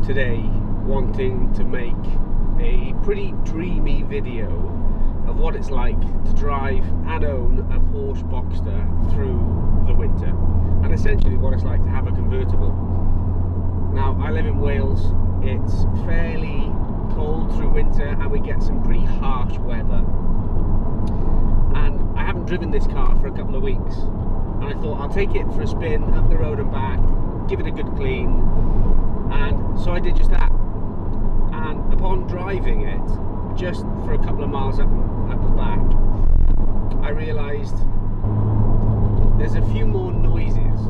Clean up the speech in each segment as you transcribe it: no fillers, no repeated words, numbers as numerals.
today wanting to make a pretty dreamy video of what it's like to drive and own a Porsche Boxster through the winter, and essentially what it's like to have a convertible. Now, I live in Wales. It's fairly cold through winter and we get some pretty harsh weather, and I haven't driven this car for a couple of weeks, and I thought I'll take it for a spin up the road and back, give it a good clean, and so I did just that. And upon driving it just for a couple of miles up and back, I realised there's a few more noises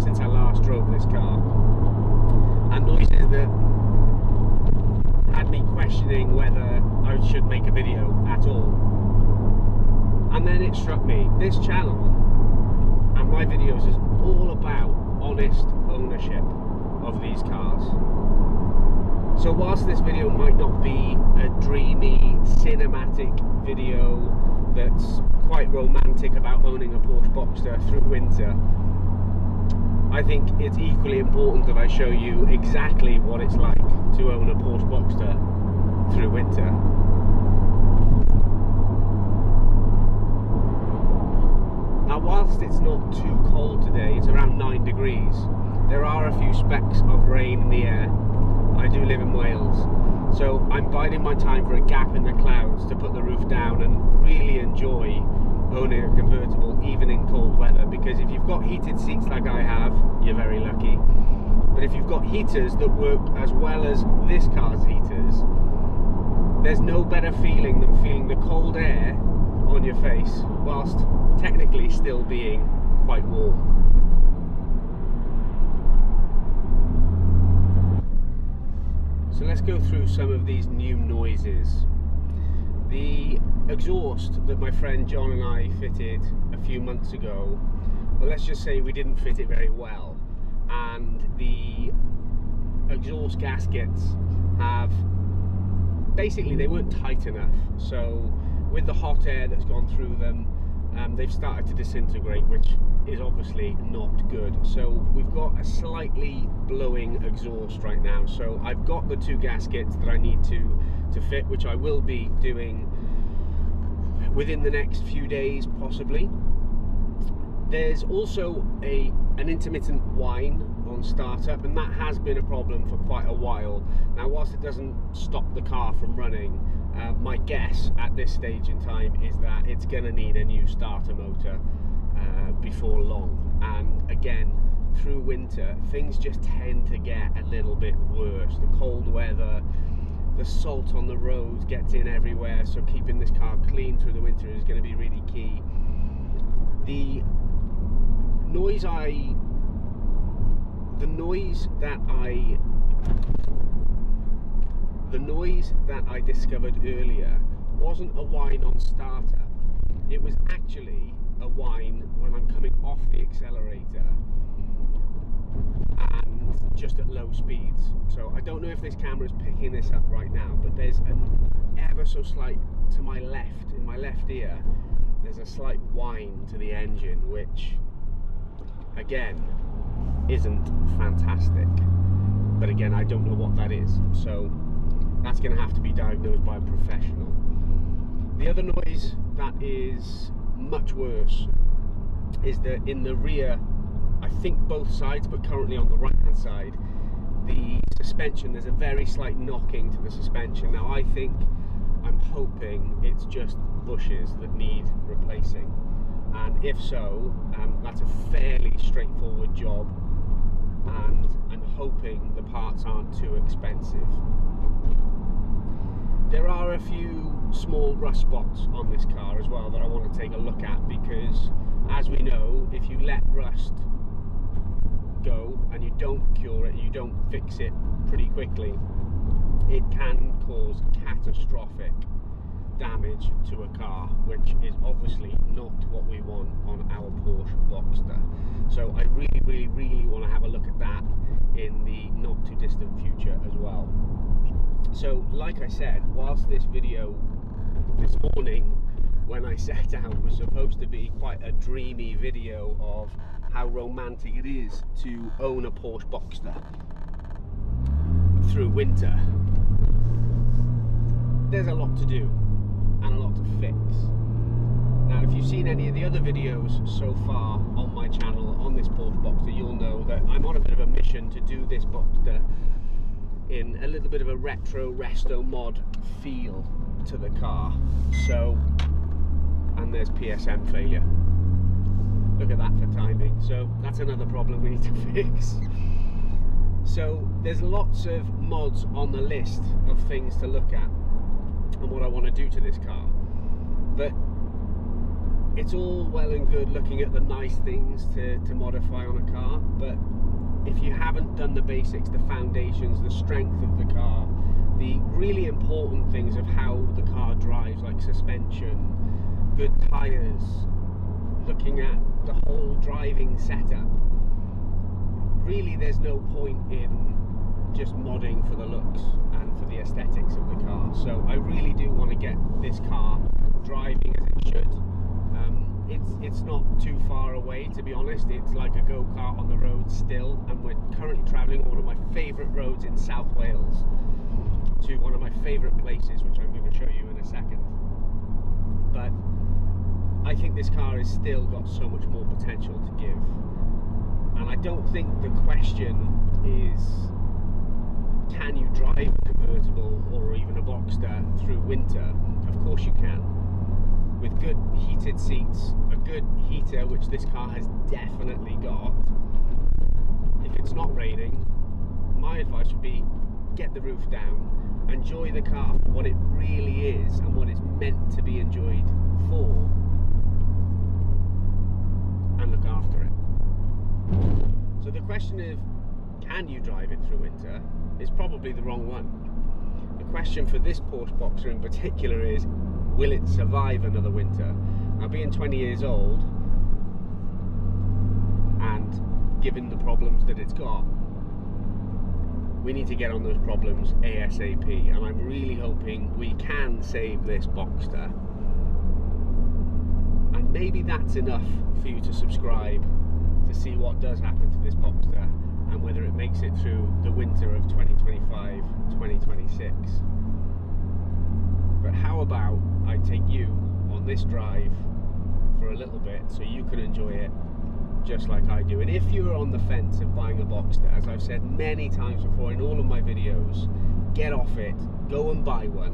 since I last drove this car, and noises that had me questioning whether I should make a video at all. And then it struck me, this channel and my videos is all about honest ownership of these cars. So whilst this video might not be a dreamy cinematic video that's quite romantic about owning a Porsche Boxster through winter, I think it's equally important that I show you exactly what it's like to own a Porsche Boxster through winter. Now, whilst it's not too cold today, it's around 9 degrees, there are a few specks of rain in the air. I do live in Wales, so I'm biding my time for a gap in the clouds to put the roof down and really enjoy owning a convertible even in cold weather, because if you've got heated seats like I have, you're very lucky. But if you've got heaters that work as well as this car's heaters, there's no better feeling than feeling the cold air on your face whilst technically still being quite warm. So let's go through some of these new noises. The exhaust that my friend John and I fitted a few months ago, well, let's just say we didn't fit it very well, and the exhaust gaskets they weren't tight enough, so with the hot air that's gone through them, they've started to disintegrate, which is obviously not good. So we've got a slightly blowing exhaust right now. So I've got the 2 gaskets that I need to fit, which I will be doing within the next few days possibly. There's also an intermittent whine on startup, and that has been a problem for quite a while. Now, whilst it doesn't stop the car from running, my guess at this stage in time is that it's going to need a new starter motor before long. And again, through winter, things just tend to get a little bit worse. The cold weather, the salt on the roads gets in everywhere, so keeping this car clean through the winter is going to be really key. The noise that I discovered earlier wasn't a whine on startup. It was actually a whine when I'm coming off the accelerator and just at low speeds. So I don't know if this camera is picking this up right now, but there's an ever so slight, to my left, in my left ear, there's a slight whine to the engine, which again isn't fantastic, but again, I don't know what that is, so that's going to have to be diagnosed by a professional. The other noise that is much worse is that in the rear, I think both sides, but currently on the right hand side, the suspension, there's a very slight knocking to the suspension. Now, I'm hoping it's just bushes that need replacing, and if so, that's a fairly straightforward job, and I'm hoping the parts aren't too expensive. There are a few small rust spots on this car as well that I want to take a look at, because as we know, if you let rust go and you don't cure it, you don't fix it pretty quickly, it can cause catastrophic damage to a car, which is obviously not what we want on our Porsche Boxster. So I really want to have a look at that in the not too distant future as well. So like I said, whilst this video this morning when I set out was supposed to be quite a dreamy video of how romantic it is to own a Porsche Boxster, through winter, there's a lot to do and a lot to fix. Now, if you've seen any of the other videos so far on my channel on this Porsche Boxster, you'll know that I'm on a bit of a mission to do this Boxster in a little bit of a retro resto mod feel to the car. So, and there's PSM failure. Look at that for timing. So that's another problem we need to fix. So there's lots of mods on the list of things to look at and what I want to do to this car. But it's all well and good looking at the nice things to modify on a car, but if you haven't done the basics, the foundations, the strength of the car, the really important things of how the car drives, like suspension, good tyres, looking at the whole driving setup, really there's no point in just modding for the looks and for the aesthetics of the car. So I really do want to get this car driving as it should. It's not too far away, to be honest. It's like a go-kart on the road still, and we're currently travelling on one of my favourite roads in South Wales to one of my favourite places, which I'm going to show you in a second. But I think this car has still got so much more potential to give, and I don't think the question is, can you drive a convertible or even a Boxster through winter? Of course you can. With good heated seats, a good heater, which this car has definitely got. If it's not raining, my advice would be get the roof down, enjoy the car for what it really is and what it's meant to be enjoyed for, and look after it. So the question of can you drive it through winter is probably the wrong one. The question for this Porsche Boxster in particular is, will it survive another winter? Now, being 20 years old and given the problems that it's got, we need to get on those problems ASAP, and I'm really hoping we can save this Boxster. And maybe that's enough for you to subscribe to see what does happen to this Boxster and whether it makes it through the winter of 2025-2026. But how about I take you on this drive for a little bit so you can enjoy it just like I do. And if you're on the fence of buying a Boxster, as I've said many times before in all of my videos, get off it, go and buy one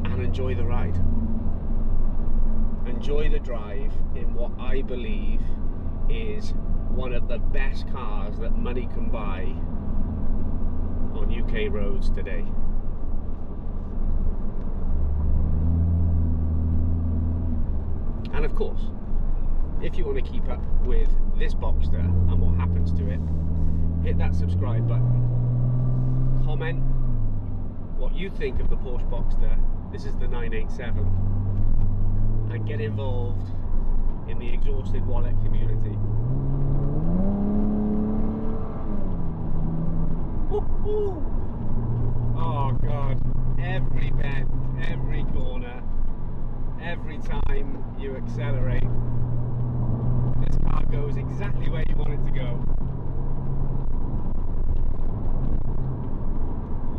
and enjoy the ride. Enjoy the drive in what I believe is one of the best cars that money can buy on UK roads today. And of course, if you want to keep up with this Boxster and what happens to it, hit that subscribe button, comment what you think of the Porsche Boxster, this is the 987, and get involved in the Exhausted Wallet community. Oh God, every bend, every corner, every time you accelerate, this car goes exactly where you want it to go.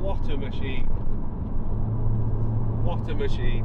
What a machine. What a machine.